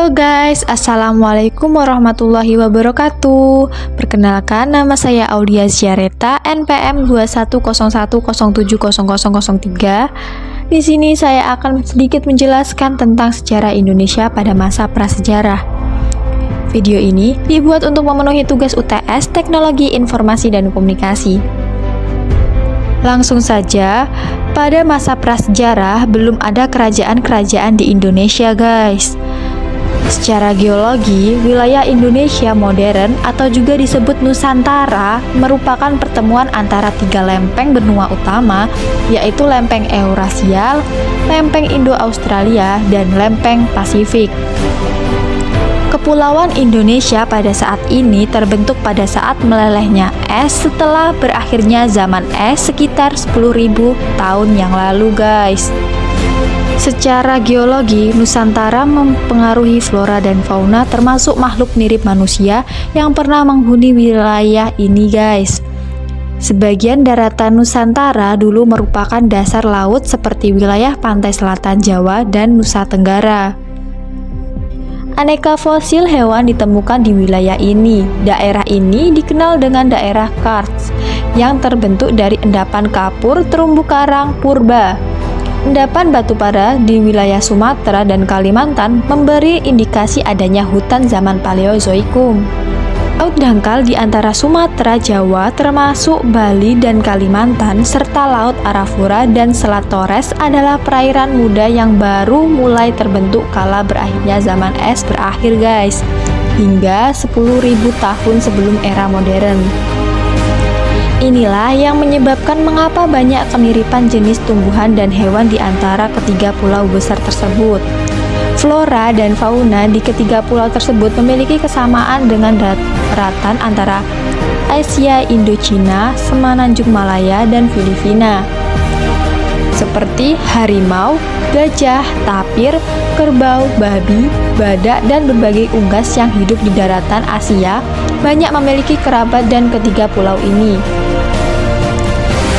Halo guys, Assalamualaikum warahmatullahi wabarakatuh. Perkenalkan, nama saya Aulia Ziareta, NPM 2101070003. Di sini saya akan sedikit menjelaskan tentang sejarah Indonesia pada masa prasejarah. Video ini dibuat untuk memenuhi tugas UTS Teknologi Informasi dan Komunikasi. Langsung saja, pada masa prasejarah belum ada kerajaan-kerajaan di Indonesia guys. Secara geologi, wilayah Indonesia modern atau juga disebut Nusantara merupakan pertemuan antara tiga lempeng benua utama, yaitu lempeng Eurasial, lempeng Indo-Australia, dan lempeng Pasifik. Kepulauan Indonesia pada saat ini terbentuk pada saat melelehnya es setelah berakhirnya zaman es sekitar 10.000 tahun yang lalu guys. Secara geologi, Nusantara mempengaruhi flora dan fauna termasuk makhluk mirip manusia yang pernah menghuni wilayah ini guys. Sebagian daratan Nusantara dulu merupakan dasar laut seperti wilayah pantai selatan Jawa dan Nusa Tenggara. Aneka fosil hewan ditemukan di wilayah ini. Daerah ini dikenal dengan daerah Karst yang terbentuk dari endapan kapur terumbu karang purba. Endapan batu bara di wilayah Sumatera dan Kalimantan memberi indikasi adanya hutan zaman Paleozoikum. Laut dangkal di antara Sumatera, Jawa, termasuk Bali dan Kalimantan, serta Laut Arafura dan Selat Torres adalah perairan muda yang baru mulai terbentuk kala berakhirnya zaman es berakhir guys, hingga 10.000 tahun sebelum era modern. Inilah yang menyebabkan mengapa banyak kemiripan jenis tumbuhan dan hewan di antara ketiga pulau besar tersebut. Flora dan fauna di ketiga pulau tersebut memiliki kesamaan dengan daratan antara Asia Indochina, Semenanjung Malaya, dan Filipina. Seperti harimau, gajah, tapir, kerbau, babi, badak, dan berbagai unggas yang hidup di daratan Asia banyak memiliki kerabat dan ketiga pulau ini.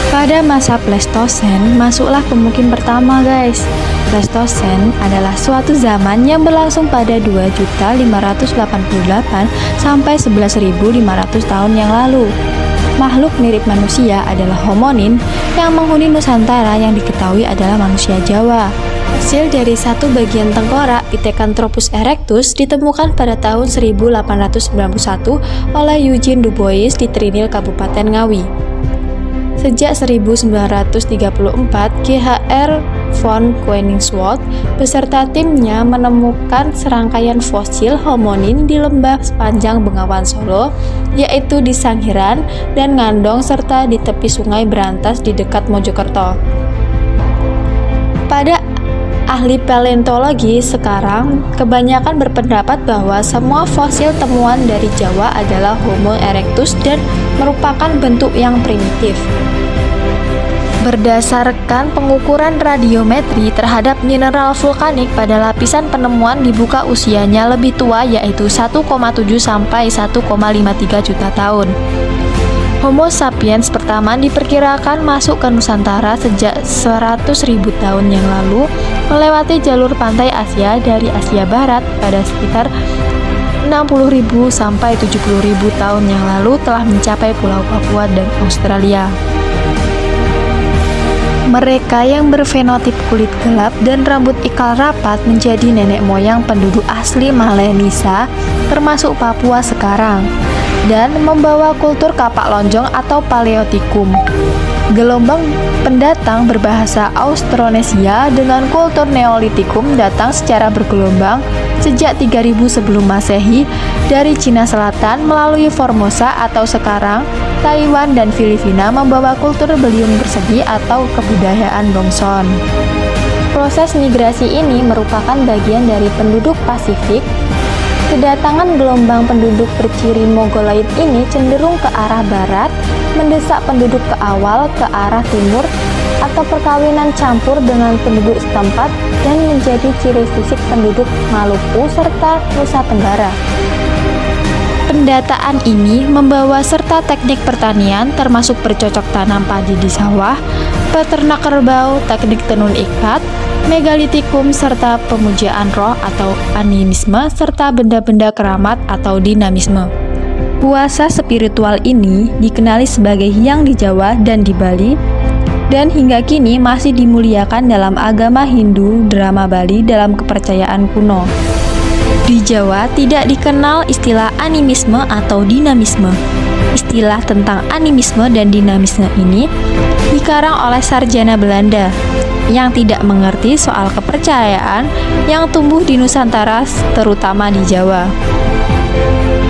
Pada masa Pleistosen, masuklah pemukim pertama guys. Pleistosen adalah suatu zaman yang berlangsung pada 2.588 sampai 11.500 tahun yang lalu. Makhluk mirip manusia adalah hominin yang menghuni Nusantara yang diketahui adalah manusia Jawa. Hasil dari satu bagian tengkorak Pithecanthropus erectus ditemukan pada tahun 1891 oleh Eugene Du Bois di Trinil, Kabupaten Ngawi. Sejak 1934, G.H.R. von Koenigswald beserta timnya menemukan serangkaian fosil hominin di lembah sepanjang Bengawan Solo, yaitu di Sangiran dan Ngandong serta di tepi Sungai Berantas di dekat Mojokerto. Pada ahli paleontologi sekarang kebanyakan berpendapat bahwa semua fosil temuan dari Jawa adalah Homo erectus dan merupakan bentuk yang primitif. Berdasarkan pengukuran radiometri terhadap mineral vulkanik pada lapisan penemuan dibuka usianya lebih tua, yaitu 1,7 sampai 1,53 juta tahun. Homo sapiens pertama diperkirakan masuk ke Nusantara sejak 100.000 tahun yang lalu melewati jalur pantai Asia dari Asia Barat pada sekitar 60.000 sampai 70.000 tahun yang lalu telah mencapai Pulau Papua dan Australia. Mereka yang berfenotip kulit gelap dan rambut ikal rapat menjadi nenek moyang penduduk asli Melanesia termasuk Papua sekarang, dan membawa kultur kapak lonjong atau Paleotikum. Gelombang pendatang berbahasa Austronesia dengan kultur Neolitikum datang secara bergelombang sejak 3000 sebelum Masehi dari Cina Selatan melalui Formosa atau sekarang Taiwan dan Filipina membawa kultur beliung persegi atau kebudayaan Bongson. Proses migrasi ini merupakan bagian dari penduduk Pasifik. Kedatangan gelombang penduduk berciri Mongoloid ini cenderung ke arah barat, mendesak penduduk ke awal ke arah timur, atau perkawinan campur dengan penduduk setempat dan menjadi ciri fisik penduduk Maluku serta Nusa Tenggara. Pendataan ini membawa serta teknik pertanian termasuk bercocok tanam padi di sawah, peternak kerbau, teknik tenun ikat, megalitikum, serta pemujaan roh atau animisme, serta benda-benda keramat atau dinamisme. Puasa spiritual ini dikenali sebagai yang di Jawa dan di Bali, dan hingga kini masih dimuliakan dalam agama Hindu drama Bali dalam kepercayaan kuno. Di Jawa tidak dikenal istilah animisme atau dinamisme. Istilah tentang animisme dan dinamisme ini dikarang oleh sarjana Belanda yang tidak mengerti soal kepercayaan yang tumbuh di Nusantara, terutama di Jawa.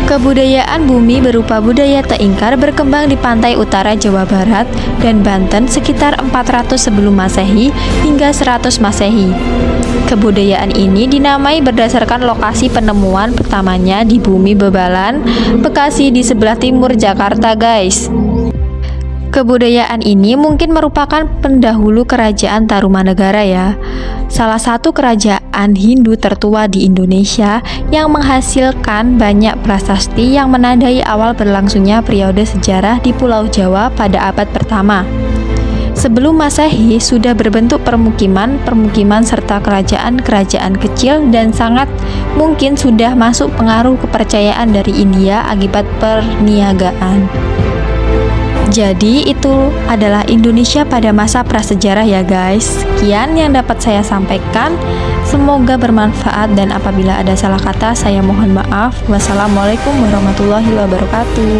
Kebudayaan bumi berupa budaya Teingkar berkembang di pantai utara Jawa Barat dan Banten sekitar 400 sebelum Masehi hingga 100 Masehi. Kebudayaan ini dinamai berdasarkan lokasi penemuan pertamanya di Bumi Bebalan, Bekasi di sebelah timur Jakarta, guys. Kebudayaan ini mungkin merupakan pendahulu kerajaan Tarumanegara ya. Salah satu kerajaan Hindu tertua di Indonesia yang menghasilkan banyak prasasti yang menandai awal berlangsungnya periode sejarah di Pulau Jawa pada abad pertama. Sebelum Masehi sudah berbentuk permukiman serta kerajaan-kerajaan kecil dan sangat mungkin sudah masuk pengaruh kepercayaan dari India akibat perniagaan. Jadi itu adalah Indonesia pada masa prasejarah ya guys. Sekian yang dapat saya sampaikan. Semoga bermanfaat dan apabila ada salah kata saya mohon maaf. Wassalamualaikum warahmatullahi wabarakatuh.